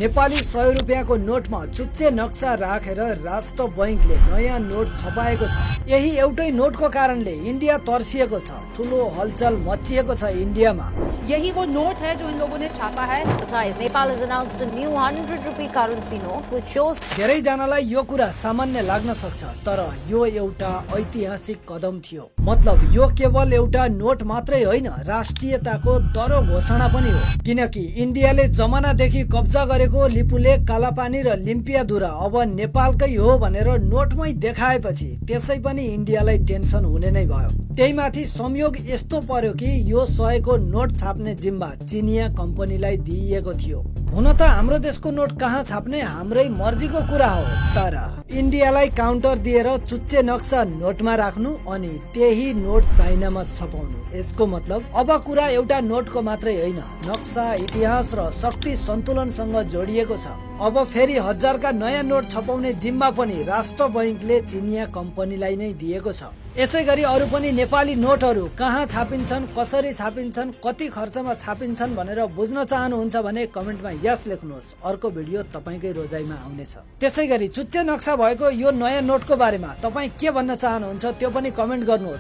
नेपाली 100 रुपियाँको नोटमा चुच्चे नक्सा राखेर राष्ट्र बैंकले नयाँ नोट छपाएको छ। यही एउटै नोटको कारणले इन्डिया तर्सिएको छ। ठुलो हलचल मचिएको छ इन्डियामा। यही वो नोट है जो इन लोगों ने छापा है। Nepal has announced a new 100 rupee currency note which shows धेरै जनालाई यो कुरा सामान्य लाग्न सक्छ, तर यो एउटा ऐतिहासिक कदम थियो। मतलब यो केवल एउटा नोट मात्रै होइन, राष्ट्रियताको दरो घोषणा पनि हो। किनकि इन्डियाले जमानादेखि कब्जा गरेको लिपुलेख, कालापानी र लिम्पियाधुरा अब नेपालकै हो भनेर नोटमै देखाएपछि त्यसै पनि इन्डियालाई टेन्सन हुने नै भयो। त्यही माथि संयोग यस्तो पर्यो कि यो 100 को नोट छाप्ने जिम्मा चिनिया कम्पनीलाई दिइएको थियो। हुन त हाम्रो देशको नोट कहाँ छाप्ने हाम्रै मर्जीको कुरा हो, तर इन्डियालाई काउन्टर दिएर चुच्चे नक्सा नोटमा राख्नु अनि त्यही नोट चाइनामा छपाउनु। यसको मतलब अब कुरा एउटा नोटको मात्रै होइन, नक्सा, इतिहास र शक्ति सन्तुलनसँग जोडिएको छ। अब फेरि 1000 का नयाँ नोट छपाउने जिम्मा पनि राष्ट्र बैंकले चिनिया कम्पनीलाई नै दिएको छ। यसै गरी अरू पनि नेपाली नोटहरू कहाँ छापिन्छन्, कसरी छापिन्छन्, कति खर्चमा छापिन्छन् भनेर बुझ्न चाहनुहुन्छ भने कमेन्टमा यस लेख्नुहोस्। अर्को भिडियो तपाईकै रोजाइमा आउनेछ। त्यसै गरी चुच्चे नक्सा भएको यो नयाँ नोटको बारेमा तपाईँ के भन्न चाहनुहुन्छ त्यो पनि कमेन्ट गर्नुहोस्।